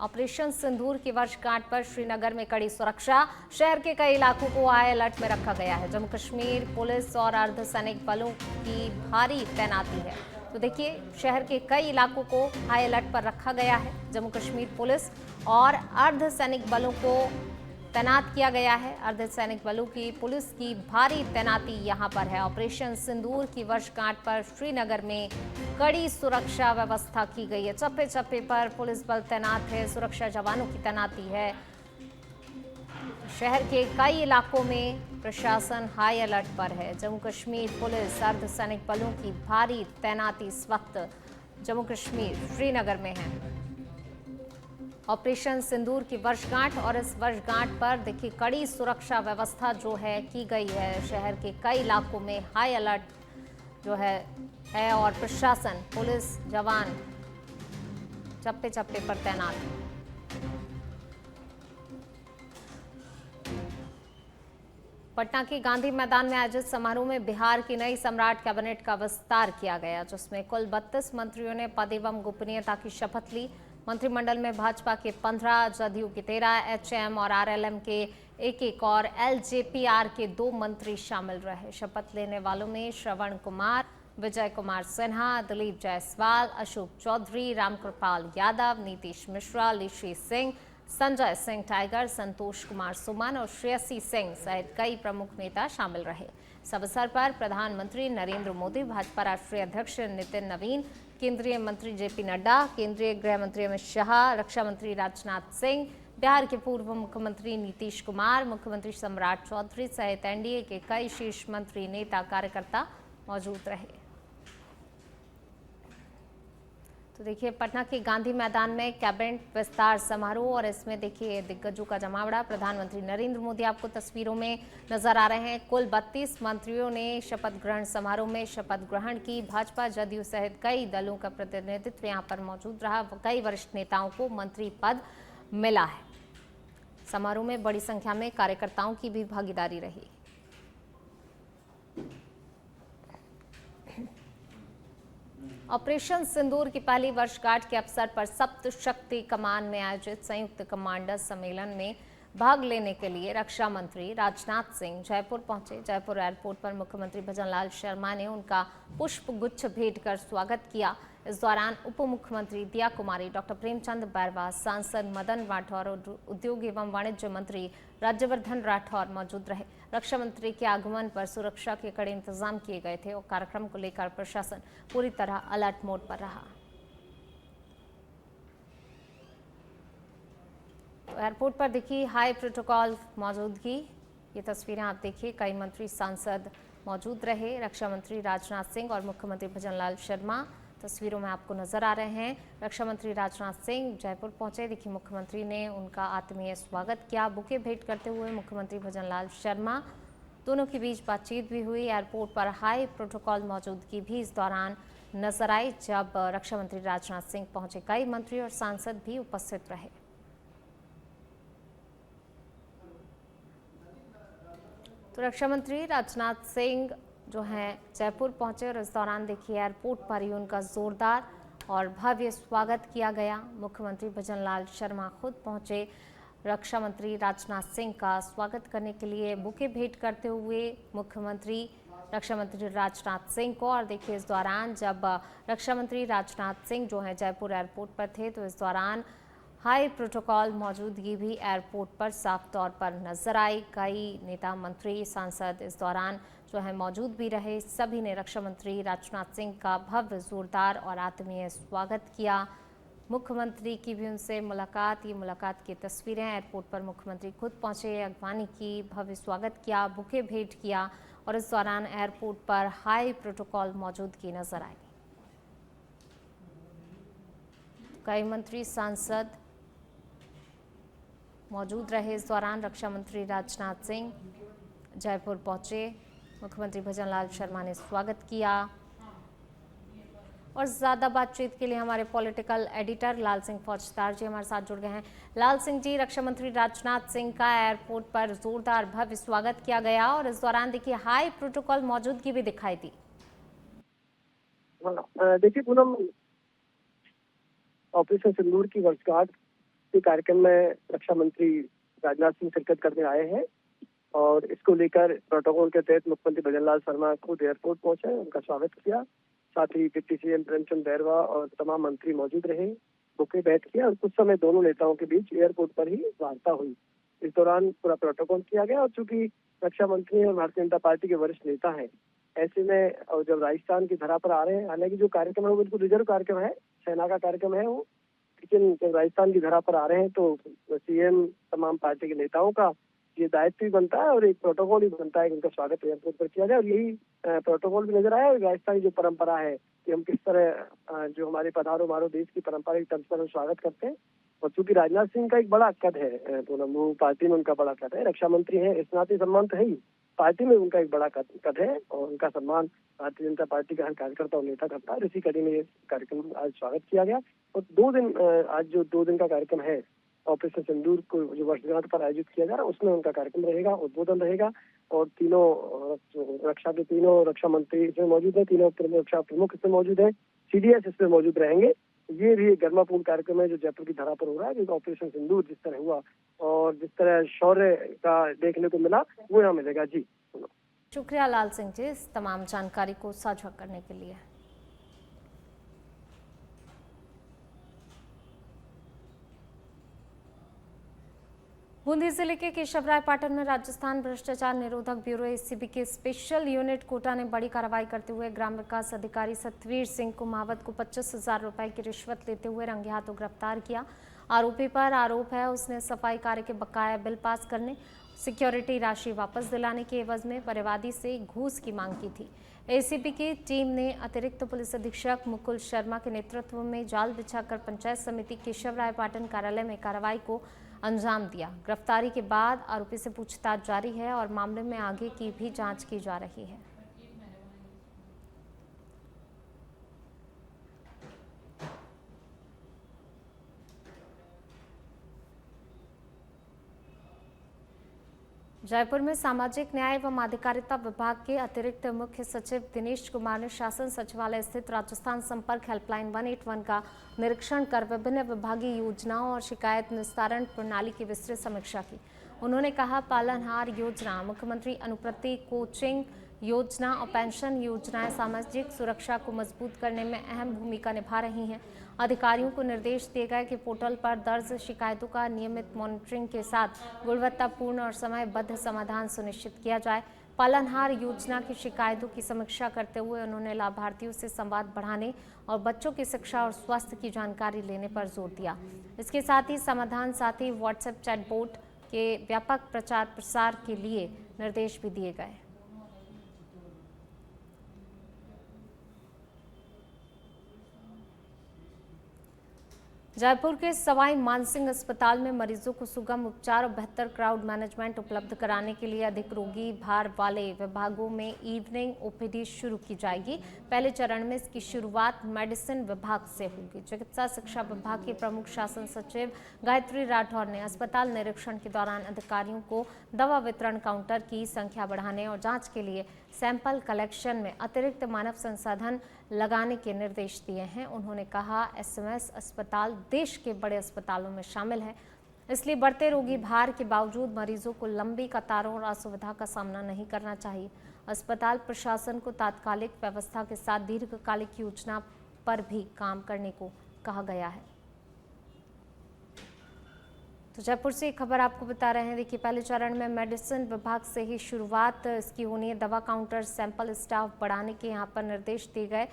Operation सिंदूर की वर्षगांठ पर श्रीनगर में कड़ी सुरक्षा, शहर के कई इलाकों को हाई अलर्ट में रखा गया है। जम्मू कश्मीर पुलिस और अर्धसैनिक बलों की भारी तैनाती है। तो देखिए, शहर के कई इलाकों को हाई अलर्ट पर रखा गया है। जम्मू कश्मीर पुलिस और अर्धसैनिक बलों को तैनात किया गया है। अर्धसैनिक बलों की पुलिस की भारी तैनाती यहां पर है। ऑपरेशन सिंदूर की वर्षगांठ पर श्रीनगर में कड़ी सुरक्षा व्यवस्था की गई है। चप्पे चप्पे पर पुलिस बल तैनात है, सुरक्षा जवानों की तैनाती है। शहर के कई इलाकों में प्रशासन हाई अलर्ट पर है। जम्मू कश्मीर पुलिस अर्धसैनिक बलों की भारी तैनाती इस वक्त जम्मू कश्मीर श्रीनगर में है। ऑपरेशन सिंदूर की वर्षगांठ और इस वर्षगांठ पर देखिए कड़ी सुरक्षा व्यवस्था जो है की गई है। शहर के कई इलाकों में हाई अलर्ट जो है और प्रशासन पुलिस जवान चप्पे चप्पे पर तैनात है। पटना के गांधी मैदान में आयोजित समारोह में बिहार की नई सम्राट कैबिनेट का विस्तार किया गया, जिसमें कुल 32 मंत्रियों ने पद एवं गोपनीयता की शपथ ली। मंत्रिमंडल में भाजपा के 15, जदयू के 13, एचएम और आरएलएम के एक और एलजेपीआर के 2 मंत्री शामिल रहे। शपथ लेने वालों में श्रवण कुमार, विजय कुमार सिन्हा, दिलीप जायसवाल, अशोक चौधरी, रामकृपाल यादव, नीतीश मिश्रा, ऋषि सिंह, संजय सिंह टाइगर, संतोष कुमार सुमन और श्रेयसी सिंह सहित कई प्रमुख नेता शामिल रहे। इस अवसर पर प्रधानमंत्री नरेंद्र मोदी, भाजपा राष्ट्रीय अध्यक्ष नितिन नवीन, केंद्रीय मंत्री जेपी नड्डा, केंद्रीय गृह मंत्री अमित शाह, रक्षा मंत्री राजनाथ सिंह, बिहार के पूर्व मुख्यमंत्री नीतीश कुमार, मुख्यमंत्री सम्राट चौधरी सहित एनडीए के कई शीर्ष मंत्री, नेता, कार्यकर्ता मौजूद रहे। तो देखिए, पटना के गांधी मैदान में कैबिनेट विस्तार समारोह और इसमें देखिए दिग्गजों का जमावड़ा। प्रधानमंत्री नरेंद्र मोदी आपको तस्वीरों में नजर आ रहे हैं। कुल 32 मंत्रियों ने शपथ ग्रहण समारोह में शपथ ग्रहण की। भाजपा, जदयू सहित कई दलों का प्रतिनिधित्व यहां पर मौजूद रहा। कई वरिष्ठ नेताओं को मंत्री पद मिला है। समारोह में बड़ी संख्या में कार्यकर्ताओं की भी भागीदारी रही। ऑपरेशन सिंदूर की पहली वर्षगांठ के अवसर पर सप्त शक्ति कमान में आयोजित संयुक्त कमांडर सम्मेलन में भाग लेने के लिए रक्षा मंत्री राजनाथ सिंह जयपुर पहुंचे। जयपुर एयरपोर्ट पर मुख्यमंत्री भजनलाल शर्मा ने उनका पुष्प गुच्छ भेंट कर स्वागत किया। इस दौरान उप मुख्यमंत्री दिया कुमारी, डॉक्टर प्रेमचंद बैरवा, सांसद मदन राठौर और उद्योग एवं वाणिज्य मंत्री राज्यवर्धन राठौर मौजूद रहे। रक्षा मंत्री के आगमन पर सुरक्षा के कड़े इंतजाम किए गए थे और कार्यक्रम को लेकर प्रशासन पूरी तरह अलर्ट मोड पर रहा। तो एयरपोर्ट पर देखिए हाई प्रोटोकॉल मौजूदगी, ये तस्वीरें आप देखिए, कई मंत्री सांसद मौजूद रहे। रक्षा मंत्री राजनाथ सिंह और मुख्यमंत्री भजनलाल शर्मा तस्वीरों में आपको नजर आ रहे हैं। रक्षा मंत्री राजनाथ सिंह जयपुर पहुंचे। देखिए, मुख्यमंत्री ने उनका आत्मीय स्वागत किया। बुके भेंट करते हुए मुख्यमंत्री भजनलाल शर्मा, दोनों के बीच बातचीत भी हुई। एयरपोर्ट पर हाई प्रोटोकॉल मौजूदगी भी इस दौरान नजर आई जब रक्षा मंत्री राजनाथ सिंह पहुंचे। कई मंत्री और सांसद भी उपस्थित रहे। तो रक्षा मंत्री राजनाथ सिंह जो हैं जयपुर पहुंचे और इस दौरान देखिए एयरपोर्ट पर ही उनका जोरदार और भव्य स्वागत किया गया। मुख्यमंत्री भजनलाल शर्मा खुद पहुंचे रक्षा मंत्री राजनाथ सिंह का स्वागत करने के लिए। बुके भेंट करते हुए मुख्यमंत्री रक्षा मंत्री राजनाथ सिंह को, और देखिए इस दौरान जब रक्षा मंत्री राजनाथ सिंह जो हैं जयपुर एयरपोर्ट पर थे तो इस दौरान हाई प्रोटोकॉल मौजूदगी भी एयरपोर्ट पर साफ तौर पर नजर आई। कई नेता, मंत्री, सांसद इस दौरान जो है मौजूद भी रहे। सभी ने रक्षा मंत्री राजनाथ सिंह का भव्य, जोरदार और आत्मीय स्वागत किया। मुख्यमंत्री की भी उनसे मुलाकात, ये मुलाकात की तस्वीरें। एयरपोर्ट पर मुख्यमंत्री खुद पहुंचे, अगवानी की, भव्य स्वागत किया, बुके भेंट किया और इस दौरान एयरपोर्ट पर हाई प्रोटोकॉल मौजूदगी नजर आई। कई मंत्री, सांसद मौजूद रहे। इस दौरान रक्षा मंत्री राजनाथ सिंह जयपुर पहुंचे, मुख्यमंत्री भजनलाल शर्मा ने स्वागत किया। और ज़्यादा बातचीत के लिए हमारे पॉलिटिकल एडिटर लाल सिंह फौजदार जी हमारे साथ जुड़ गए हैं। लाल सिंह जी, रक्षा मंत्री राजनाथ सिंह का एयरपोर्ट पर जोरदार भव्य स्वागत किया गया और इस दौरान देखिए हाई प्रोटोकॉल मौजूदगी भी दिखाई दी। देखिए पूनम, ऑपरेशन सिंदूर की वर्षगांठ इसी कार्यक्रम में रक्षा मंत्री राजनाथ सिंह शिरकत करने आए हैं और इसको लेकर प्रोटोकॉल के तहत मुख्यमंत्री भजनलाल शर्मा खुद एयरपोर्ट पहुंचे, उनका स्वागत किया। साथ ही डिप्टी सीएम प्रेमचंद बैरवा और तमाम मंत्री मौजूद रहे, बुके बैठ किया और कुछ समय दोनों नेताओं के बीच एयरपोर्ट पर ही वार्ता हुई। इस दौरान पूरा प्रोटोकॉल किया गया और चूंकि रक्षा मंत्री और भारतीय जनता पार्टी के वरिष्ठ नेता हैं, ऐसे में और जब राजस्थान की धरा पर आ रहे हैं, हालांकि जो कार्यक्रम है वो बिल्कुल रिजर्व कार्यक्रम है, सेना का कार्यक्रम है वो, लेकिन जब राजस्थान की धरा पर आ रहे हैं तो सीएम तमाम पार्टी के नेताओं का ये दायित्व भी बनता है और एक प्रोटोकॉल भी बनता है कि उनका स्वागत एयरपोर्ट पर किया जाए। और यही प्रोटोकॉल भी नजर आया। राजस्थान की जो परंपरा है कि हम किस तरह जो हमारे पधारो मारो देश की परंपरा के तर्ज पर हम स्वागत करते हैं। और चूंकि राजनाथ सिंह का एक बड़ा कद है, वो पार्टी में उनका बड़ा कद है, रक्षा मंत्री है, इस नाते सम्मान तो है ही, पार्टी में उनका एक बड़ा कद है और उनका सम्मान भारतीय जनता पार्टी का हर कार्यकर्ता और नेता करता है। इसी कड़ी में ये कार्यक्रम आज स्वागत किया गया और आज जो 2 दिन का कार्यक्रम है ऑपरेशन सिंदूर को जो वर्षगांठ पर आयोजित किया जा रहा है उसमें उनका कार्यक्रम रहेगा, उद्बोधन रहेगा और तीनों रक्षा के तीनों रक्षा मंत्री इसमें मौजूद है, तीनों रक्षा प्रमुख इसमें मौजूद है, सीडीएस इसमें मौजूद रहेंगे। ये भी एक गर्मापूर्ण कार्यक्रम है जो जयपुर की धरा पर हो रहा है, क्योंकि ऑपरेशन सिंदूर जिस तरह हुआ और जिस तरह शौर्य का देखने को मिला वो यहाँ मिलेगा। जी शुक्रिया लाल सिंह जी इस तमाम जानकारी को साझा करने के लिए। बूंदी जिले के केशवरायपाटन में राजस्थान भ्रष्टाचार निरोधक ब्यूरो एसीबी के स्पेशल यूनिट कोटा ने बड़ी कार्रवाई करते हुए ग्राम विकास अधिकारी सतवीर सिंह कुमावत को 25,000 रुपए की रिश्वत लेते हुए रंगे हाथों गिरफ्तार किया। आरोपी पर आरोप है उसने सफाई कार्य के बकाया बिल पास करने, सिक्योरिटी राशि वापस दिलाने के एवज में परिवादी से घूस की मांग की थी। एसीबी की टीम ने अतिरिक्त पुलिस अधीक्षक मुकुल शर्मा के नेतृत्व में जाल बिछाकर पंचायत समिति केशवरायपाटन कार्यालय में कार्रवाई को अंजाम दिया। गिरफ्तारी के बाद आरोपी से पूछताछ जारी है और मामले में आगे की भी जांच की जा रही है। जयपुर में सामाजिक न्याय एवं अधिकारिता विभाग के अतिरिक्त मुख्य सचिव दिनेश कुमार ने शासन सचिवालय स्थित राजस्थान संपर्क हेल्पलाइन 181 का निरीक्षण कर विभिन्न विभागीय योजनाओं और शिकायत निस्तारण प्रणाली की विस्तृत समीक्षा की। उन्होंने कहा, पालनहार योजना, मुख्यमंत्री अनुप्रति कोचिंग योजना और पेंशन योजनाएं सामाजिक सुरक्षा को मजबूत करने में अहम भूमिका निभा रही हैं। अधिकारियों को निर्देश दिए गए कि पोर्टल पर दर्ज शिकायतों का नियमित मॉनिटरिंग के साथ गुणवत्तापूर्ण और समयबद्ध समाधान सुनिश्चित किया जाए। पालनहार योजना की शिकायतों की समीक्षा करते हुए उन्होंने लाभार्थियों से संवाद बढ़ाने और बच्चों की शिक्षा और स्वास्थ्य की जानकारी लेने पर जोर दिया। इसके साथ ही समाधान साथी व्हाट्सएप चैटबॉट के व्यापक प्रचार प्रसार के लिए निर्देश भी दिए गए। जयपुर के सवाई मानसिंह अस्पताल में मरीजों को सुगम उपचार और बेहतर क्राउड मैनेजमेंट उपलब्ध कराने के लिए अधिक रोगी भार वाले विभागों में इवनिंग ओपीडी शुरू की जाएगी। पहले चरण में इसकी शुरुआत मेडिसिन विभाग से होगी। चिकित्सा शिक्षा विभाग के प्रमुख शासन सचिव गायत्री राठौर ने अस्पताल निरीक्षण के दौरान अधिकारियों को दवा वितरण काउंटर की संख्या बढ़ाने और जाँच के लिए सैंपल कलेक्शन में अतिरिक्त मानव संसाधन लगाने के निर्देश दिए हैं। उन्होंने कहा, एसएमएस अस्पताल देश के बड़े अस्पतालों में शामिल है, इसलिए बढ़ते रोगी भार के बावजूद मरीजों को लंबी कतारों और असुविधा का सामना नहीं करना चाहिए। अस्पताल प्रशासन को तात्कालिक व्यवस्था के साथ दीर्घकालिक योजना पर भी काम करने को कहा गया है। तो जयपुर से एक खबर आपको बता रहे हैं। देखिए, पहले चरण में मेडिसिन विभाग से ही शुरुआत इसकी होनी है। दवा काउंटर, सैंपल स्टाफ बढ़ाने के यहाँ पर निर्देश दिए गए।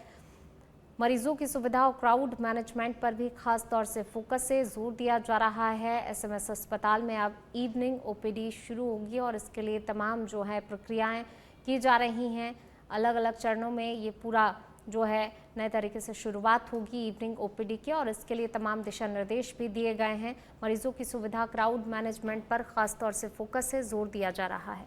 मरीजों की सुविधा और क्राउड मैनेजमेंट पर भी खास तौर से फोकस से जोर दिया जा रहा है। एसएमएस अस्पताल में अब इवनिंग ओपीडी शुरू होगी और इसके लिए तमाम जो है प्रक्रियाएं की जा रही हैं। अलग अलग चरणों में ये पूरा जो है नए तरीके से शुरुआत होगी इवनिंग ओपीडी की और इसके लिए तमाम दिशा निर्देश भी दिए गए हैं। मरीजों की सुविधा, क्राउड मैनेजमेंट पर खास तौर से फोकस से जोर दिया जा रहा है।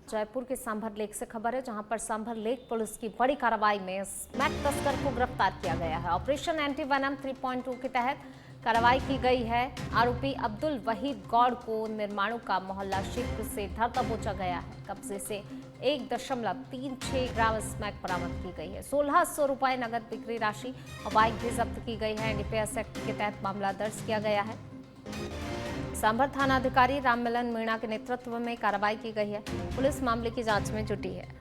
जयपुर के सांभर लेक से खबर है, जहां पर सांभर लेक पुलिस की बड़ी कार्रवाई में स्मैक तस्कर को गिरफ्तार किया गया है। ऑपरेशन एंटी वेनम 3.2 के तहत कार्रवाई की गई है। आरोपी अब्दुल वहीद गौड़ को निर्माणों का मोहल्ला क्षेत्र से धर दबोचा गया है। कब्जे से 1.36 ग्राम स्मैक बरामद की गई है। 1600 रुपए नगद बिक्री राशि और बाइक भी जब्त की गई है। एनडीपीएस एक्ट के तहत मामला दर्ज किया गया है। सांभर थानाधिकारी राममिलन मीणा के नेतृत्व में कार्रवाई की गई है। पुलिस मामले की जांच में जुटी है।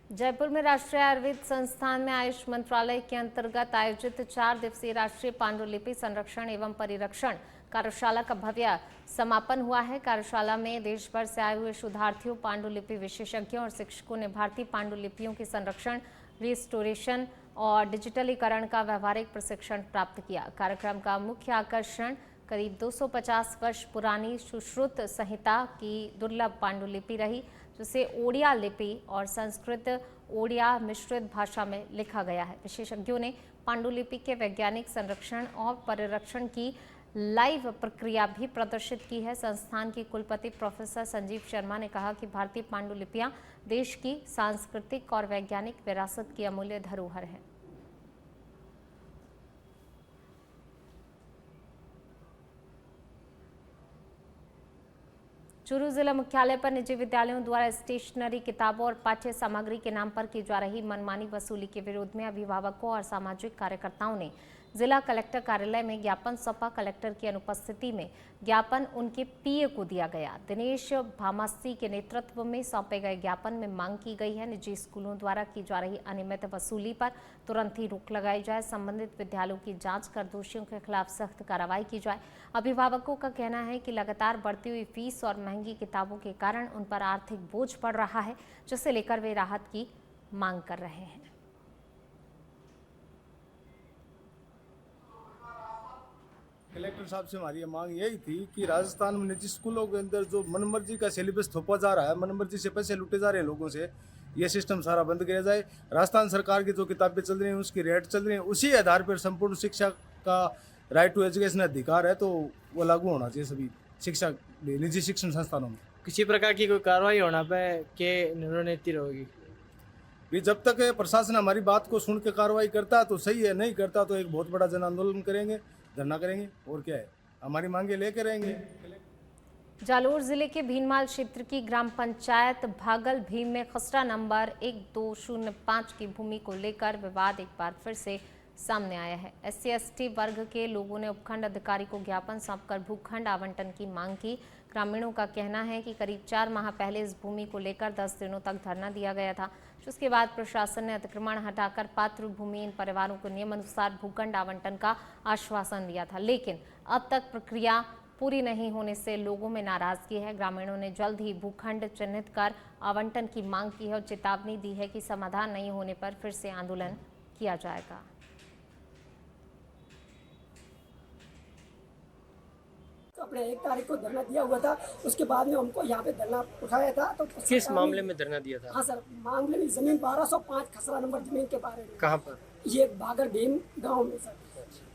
जयपुर में राष्ट्रीय आयुर्वेद संस्थान में आयुष मंत्रालय के अंतर्गत आयोजित 4 दिवसीय राष्ट्रीय पांडुलिपि संरक्षण एवं परिरक्षण कार्यशाला का भव्य समापन हुआ है। कार्यशाला में देश भर से आए हुए शोधार्थियों, पांडुलिपि विशेषज्ञों और शिक्षकों ने भारतीय पांडुलिपियों के संरक्षण, रिस्टोरेशन और डिजिटलीकरण का व्यवहारिक प्रशिक्षण प्राप्त किया। कार्यक्रम का मुख्य आकर्षण करीब 250 वर्ष पुरानी सुश्रुत संहिता की दुर्लभ पांडुलिपि रही, जिसे ओडिया लिपि और संस्कृत ओडिया मिश्रित भाषा में लिखा गया है। विशेषज्ञों ने पांडुलिपि के वैज्ञानिक संरक्षण और परिरक्षण की लाइव प्रक्रिया भी प्रदर्शित की है। संस्थान की कुलपति प्रोफेसर संजीव शर्मा ने कहा कि भारतीय पांडुलिपियां देश की सांस्कृतिक और वैज्ञानिक विरासत की अमूल्य धरोहर है। चूरू जिला मुख्यालय पर निजी विद्यालयों द्वारा स्टेशनरी, किताबों और पाठ्य सामग्री के नाम पर की जा रही मनमानी वसूली के विरोध में अभिभावकों और सामाजिक कार्यकर्ताओं ने जिला कलेक्टर कार्यालय में ज्ञापन सौंपा। कलेक्टर की अनुपस्थिति में ज्ञापन उनके पीए को दिया गया। दिनेश भामासी के नेतृत्व में सौंपे गए ज्ञापन में मांग की गई है निजी स्कूलों द्वारा की जा रही अनियमित वसूली पर तुरंत ही रोक लगाई जाए, संबंधित विद्यालयों की जांच कर दोषियों के खिलाफ सख्त कार्रवाई की जाए। अभिभावकों का कहना है कि लगातार बढ़ती हुई फीस और महंगी किताबों के कारण उन पर आर्थिक बोझ पड़ रहा है, जिसे लेकर वे राहत की मांग कर रहे हैं। कलेक्टर साहब से हमारी मांग यही थी कि राजस्थान में निजी स्कूलों के अंदर जो मनमर्जी का सिलेबस थोपा जा रहा है, मनमर्जी से पैसे लूटे जा रहे हैं लोगों से, ये सिस्टम सारा बंद किया जाए। राजस्थान सरकार की जो किताबें चल रही हैं, उसकी रेट चल रही हैं, उसी आधार पर संपूर्ण शिक्षा का राइट टू एजुकेशन अधिकार है, तो वो लागू होना चाहिए सभी शिक्षा निजी शिक्षण संस्थानों में। किसी प्रकार की कोई कार्रवाई होना पे के रणनीति रहेगी? भी जब तक प्रशासन हमारी बात को सुन के कार्रवाई करता है तो सही है, नहीं करता तो एक बहुत बड़ा जन आंदोलन करेंगे, धरना करेंगे, और क्या है, हमारी मांगे लेके रहेंगे। जालोर जिले के भीनमाल क्षेत्र की ग्राम पंचायत भागल भीम में खसरा नंबर 1205 की भूमि को लेकर विवाद एक बार फिर से सामने आया है। SC/ST वर्ग के लोगों ने उपखंड अधिकारी को ज्ञापन सौंपकर भूखंड आवंटन की मांग की। ग्रामीणों का कहना है कि करीब 4 माह पहले इस भूमि को लेकर 10 दिनों तक धरना दिया गया था, जिसके बाद प्रशासन ने अतिक्रमण हटाकर पात्र भूमिहीन परिवारों को नियमानुसार भूखंड आवंटन का आश्वासन दिया था, लेकिन अब तक प्रक्रिया पूरी नहीं होने से लोगों में नाराजगी है। ग्रामीणों ने जल्द ही भूखंड चिन्हित कर आवंटन की मांग की है और चेतावनी दी है कि समाधान नहीं होने पर फिर से आंदोलन किया जाएगा। अपने 1 तारीख को धरना दिया हुआ था, उसके बाद में हमको यहाँ पे धरना उठाया था। तो किस मामले में धरना दिया था? हाँ सर, मामले में जमीन 1205 खसरा नंबर जमीन के बारे में। कहाँ पर? ये भागल भीम गांव में सर,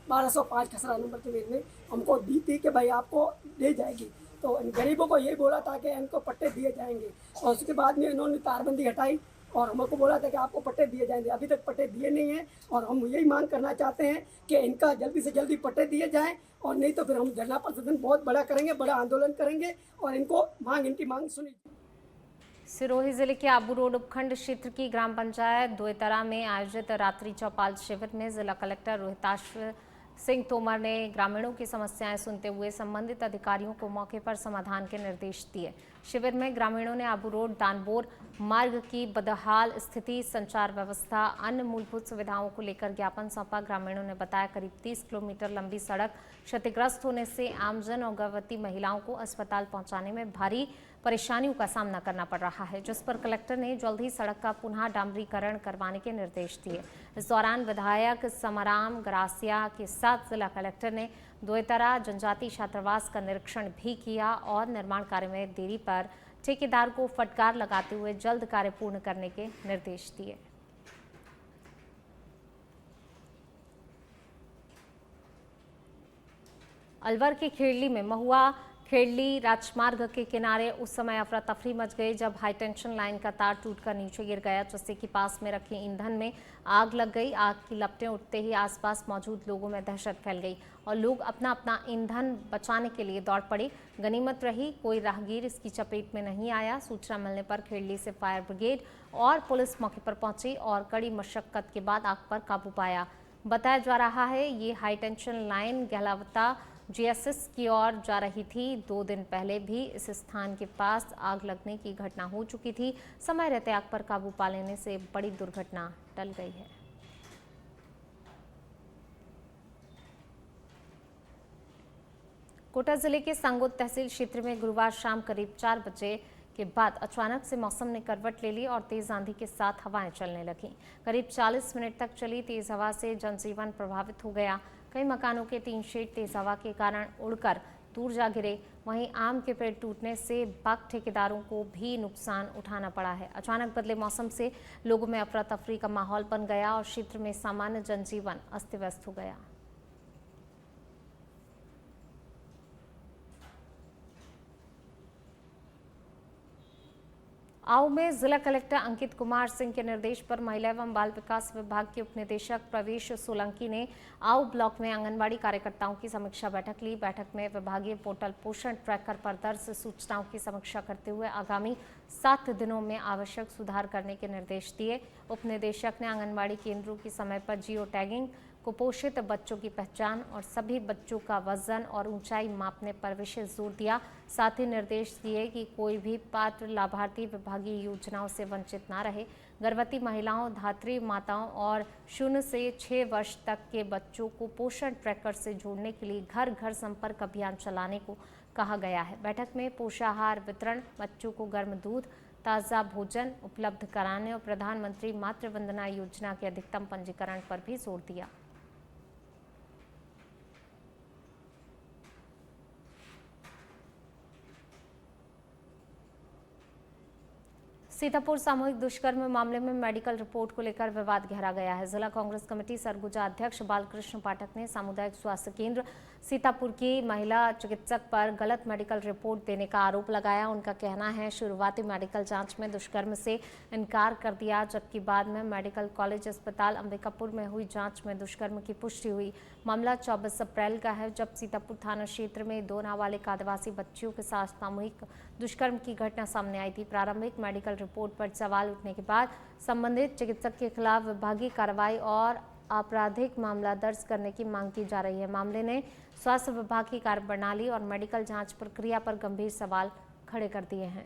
1205 खसरा नंबर जमीन में हमको दी थी कि भाई आपको दे जाएगी। तो गरीबों को यही बोला था कि इनको पट्टे दिए जाएंगे, और उसके बाद में इन्होंने तारबंदी हटाई और हमको बोला था कि आपको पट्टे दिए जाएंगे। अभी तक पट्टे दिए नहीं हैं, और हम यही मांग करना चाहते हैं कि इनका जल्दी से जल्दी पट्टे दिए जाएं, और नहीं तो फिर हम धरना प्रदर्शन बहुत बड़ा करेंगे, बड़ा आंदोलन करेंगे, और इनकी मांग सुनी। सिरोही जिले के आबू रोड उपखंड क्षेत्र की ग्राम पंचायत दोएतरा में आयोजित रात्रि चौपाल शिविर में जिला कलेक्टर रोहिताश सिंह तोमर ने ग्रामीणों की समस्याएं सुनते हुए संबंधित अधिकारियों को मौके पर समाधान के निर्देश दिए। शिविर में ग्रामीणों ने आबू रोड दानबोर मार्ग की बदहाल स्थिति, संचार व्यवस्था, अन्य मूलभूत सुविधाओं को लेकर ज्ञापन सौंपा। ग्रामीणों ने बताया करीब 30 किलोमीटर लंबी सड़क क्षतिग्रस्त होने से आमजन और गर्भवती महिलाओं को अस्पताल पहुंचाने में भारी परेशानियों का सामना करना पड़ रहा है, जिस पर कलेक्टर ने जल्द ही सड़क का पुनः डामरीकरण करवाने के निर्देश दिए। इस दौरान विधायक समाराम गरासिया के साथ जिला कलेक्टर ने दोएतरा जनजाति छात्रावास का निरीक्षण भी किया और निर्माण कार्य में देरी पर ठेकेदार को फटकार लगाते हुए जल्द कार्य पूर्ण करने के निर्देश दिए। अलवर के खेड़ली में महुआ खेड़ली राजमार्ग के किनारे उस समय अफरा तफरी मच गई जब हाईटेंशन लाइन का तार टूटकर नीचे गिर गया, जिससे कि पास में रखे ईंधन में आग लग गई। आग की लपटें उठते ही आसपास मौजूद लोगों में दहशत फैल गई और लोग अपना अपना ईंधन बचाने के लिए दौड़ पड़े। गनीमत रही कोई राहगीर इसकी चपेट में नहीं आया। सूचना मिलने पर खेड़ली से फायर ब्रिगेड और पुलिस मौके पर पहुंची और कड़ी मशक्कत के बाद आग पर काबू पाया। बताया जा रहा है ये हाईटेंशन लाइन गहलावता जीएसएस की ओर जा रही थी। 2 दिन पहले भी इस स्थान के पास आग लगने की घटना हो चुकी थी। समय रहते आग पर काबू पा लेने से बड़ी दुर्घटना टल गई है। कोटा जिले के सांगोद तहसील क्षेत्र में गुरुवार शाम करीब 4 बजे के बाद अचानक से मौसम ने करवट ले ली और तेज आंधी के साथ हवाएं चलने लगीं। करीब 40 मिनट तक चली तेज हवा से जनजीवन प्रभावित हो गया। कई मकानों के टीन शेड तेज हवा के कारण उड़कर दूर जा गिरे। वहीं आम के पेड़ टूटने से बाग ठेकेदारों को भी नुकसान उठाना पड़ा है। अचानक बदले मौसम से लोगों में अफरा तफरी का माहौल बन गया और क्षेत्र में सामान्य जनजीवन अस्त व्यस्त हो गया। आऊ में जिला कलेक्टर अंकित कुमार सिंह के निर्देश पर महिला एवं बाल विकास विभाग के उपनिदेशक प्रवेश सोलंकी ने आऊ ब्लॉक में आंगनबाड़ी कार्यकर्ताओं की समीक्षा बैठक ली। बैठक में विभागीय पोर्टल पोषण ट्रैकर पर दर्ज सूचनाओं की समीक्षा करते हुए आगामी 7 दिनों में आवश्यक सुधार करने के निर्देश दिए। उपनिदेशक ने आंगनबाड़ी केंद्रों की समय पर जियो टैगिंग, कुपोषित बच्चों की पहचान और सभी बच्चों का वजन और ऊंचाई मापने पर विशेष जोर दिया। साथ ही निर्देश दिए कि कोई भी पात्र लाभार्थी विभागीय योजनाओं से वंचित न रहे। गर्भवती महिलाओं, धात्री माताओं और 0 से 6 वर्ष तक के बच्चों को पोषण ट्रैकर से जोड़ने के लिए घर घर संपर्क अभियान चलाने को कहा गया है। बैठक में पोषाहार वितरण, बच्चों को गर्म दूध, ताज़ा भोजन उपलब्ध कराने और प्रधानमंत्री मातृ वंदना योजना के अधिकतम पंजीकरण पर भी जोर दिया। सीतापुर सामूहिक दुष्कर्म मामले में मेडिकल रिपोर्ट को लेकर विवाद गहरा गया है। जिला कांग्रेस कमेटी सरगुजा अध्यक्ष बालकृष्ण पाठक ने सामुदायिक स्वास्थ्य केंद्र सीतापुर की महिला चिकित्सक पर गलत मेडिकल रिपोर्ट देने का आरोप लगाया। उनका कहना है शुरुआती मेडिकल जांच में दुष्कर्म से इनकार कर दिया, जबकि बाद में मेडिकल कॉलेज अस्पताल अंबिकापुर में हुई जांच में दुष्कर्म की पुष्टि हुई। मामला 24 अप्रैल का है, जब सीतापुर थाना क्षेत्र में 2 नाबालिग आदिवासी बच्चियों के साथ सामूहिक दुष्कर्म की घटना सामने आई थी। प्रारंभिक मेडिकल रिपोर्ट पर सवाल उठने के बाद संबंधित चिकित्सक के खिलाफ विभागीय कार्रवाई और आपराधिक मामला दर्ज करने की मांग की जा रही है। मामले ने स्वास्थ्य विभाग की कार्यप्रणाली और मेडिकल जांच प्रक्रिया पर गंभीर सवाल खड़े कर दिए हैं।